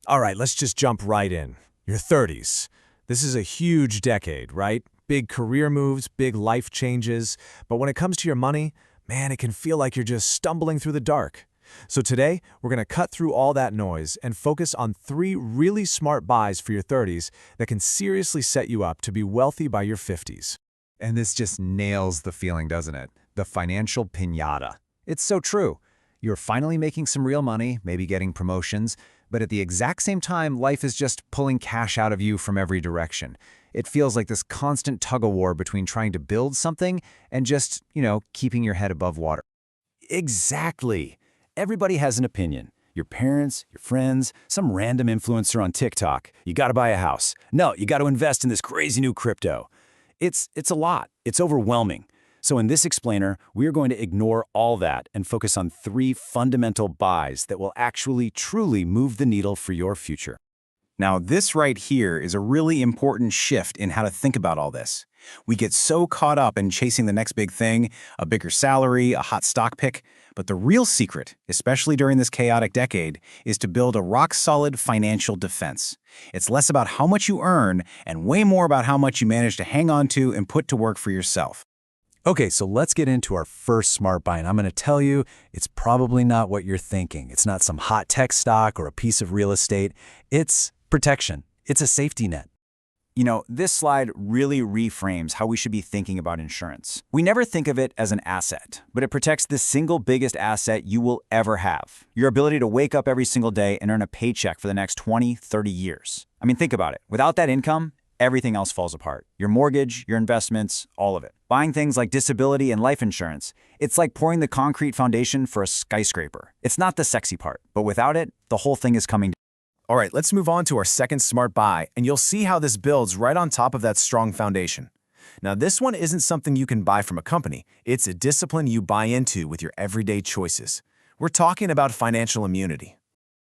All right, let's just jump right in. Your 30s. This is a huge decade, right? Big career moves, big life changes. But when it comes to your money, man, it can feel like you're just stumbling through the dark. So today, we're going to cut through all that noise and focus on 3 really smart buys for your 30s that can seriously set you up to be wealthy by your 50s. And this just nails the feeling, doesn't it? The financial piñata. It's so true. You're finally making some real money, maybe getting promotions, but at the exact same time, life is just pulling cash out of you from every direction. It feels like this constant tug-of-war between trying to build something and just, keeping your head above water. Exactly. Everybody has an opinion. Your parents, your friends, some random influencer on TikTok. You gotta buy a house. No, you gotta invest in this crazy new crypto. It's a lot. It's overwhelming. So in this explainer, we're going to ignore all that and focus on 3 fundamental buys that will actually truly move the needle for your future. Now, this right here is a really important shift in how to think about all this. We get so caught up in chasing the next big thing, a bigger salary, a hot stock pick, but the real secret, especially during this chaotic decade, is to build a rock-solid financial defense. It's less about how much you earn and way more about how much you manage to hang on to and put to work for yourself. Okay, so let's get into our first smart buy, and I'm going to tell you, it's probably not what you're thinking. It's not some hot tech stock or a piece of real estate. It's protection. It's a safety net. This slide really reframes how we should be thinking about insurance. We never think of it as an asset, but it protects the single biggest asset you will ever have. Your ability to wake up every single day and earn a paycheck for the next 20, 30 years. I mean, think about it. Without that income, everything else falls apart. Your mortgage, your investments, all of it. Buying things like disability and life insurance, it's like pouring the concrete foundation for a skyscraper. It's not the sexy part, but without it, the whole thing is coming down. All right, let's move on to our second smart buy, and you'll see how this builds right on top of that strong foundation. Now, this one isn't something you can buy from a company. It's a discipline you buy into with your everyday choices. We're talking about financial immunity.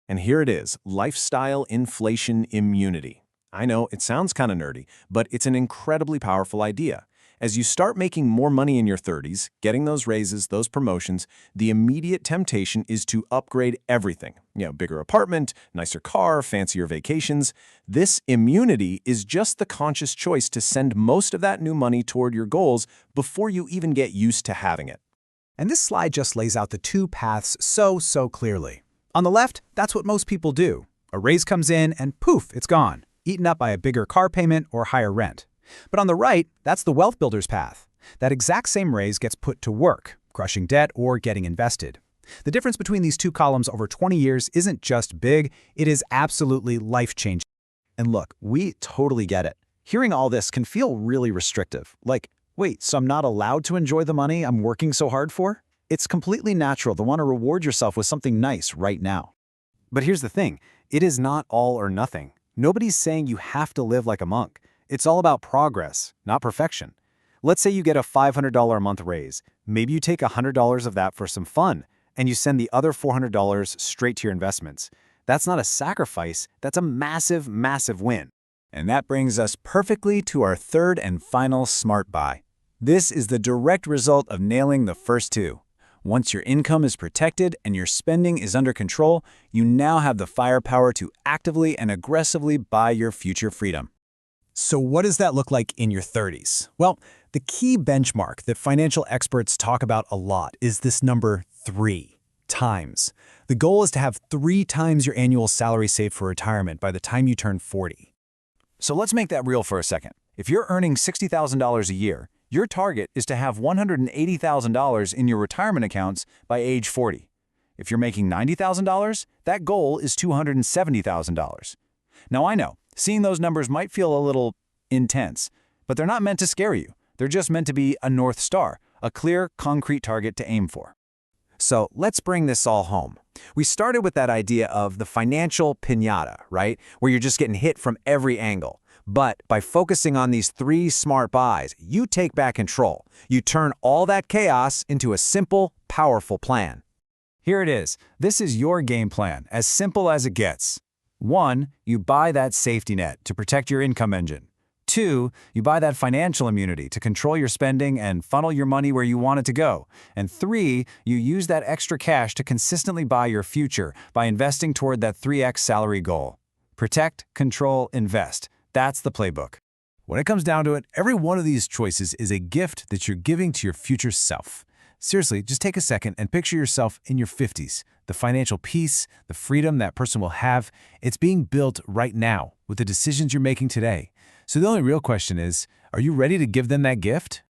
And here it is, lifestyle inflation immunity. I know, it sounds kind of nerdy, but it's an incredibly powerful idea. As you start making more money in your 30s, getting those raises, those promotions, the immediate temptation is to upgrade everything. Bigger apartment, nicer car, fancier vacations. This immunity is just the conscious choice to send most of that new money toward your goals before you even get used to having it. And this slide just lays out the 2 paths so clearly. On the left, that's what most people do. A raise comes in and poof, it's gone, eaten up by a bigger car payment or higher rent. But on the right, that's the wealth builder's path. That exact same raise gets put to work, crushing debt or getting invested. The difference between these 2 columns over 20 years isn't just big, it is absolutely life-changing. And look, we totally get it. Hearing all this can feel really restrictive. Like, wait, so I'm not allowed to enjoy the money I'm working so hard for? It's completely natural to want to reward yourself with something nice right now. But here's the thing, it is not all or nothing. Nobody's saying you have to live like a monk. It's all about progress, not perfection. Let's say you get a $500 a month raise. Maybe you take $100 of that for some fun, and you send the other $400 straight to your investments. That's not a sacrifice, that's a massive, massive win. And that brings us perfectly to our third and final smart buy. This is the direct result of nailing the first 2. Once your income is protected and your spending is under control, you now have the firepower to actively and aggressively buy your future freedom. So what does that look like in your 30s? Well, the key benchmark that financial experts talk about a lot is this number 3 times. The goal is to have 3 times your annual salary saved for retirement by the time you turn 40. So let's make that real for a second. If you're earning $60,000 a year, your target is to have $180,000 in your retirement accounts by age 40. If you're making $90,000, that goal is $270,000. Now I know, seeing those numbers might feel a little intense, but they're not meant to scare you. They're just meant to be a North Star, a clear, concrete target to aim for. So let's bring this all home. We started with that idea of the financial piñata, right? Where you're just getting hit from every angle. But by focusing on these 3 smart buys, you take back control. You turn all that chaos into a simple, powerful plan. Here it is. This is your game plan, as simple as it gets. 1, you buy that safety net to protect your income engine. 2, you buy that financial immunity to control your spending and funnel your money where you want it to go. And 3, you use that extra cash to consistently buy your future by investing toward that 3x salary goal. Protect, control, invest. That's the playbook. When it comes down to it, every one of these choices is a gift that you're giving to your future self. Seriously, just take a second and picture yourself in your 50s. The financial peace, the freedom that person will have, it's being built right now with the decisions you're making today. So the only real question is, are you ready to give them that gift?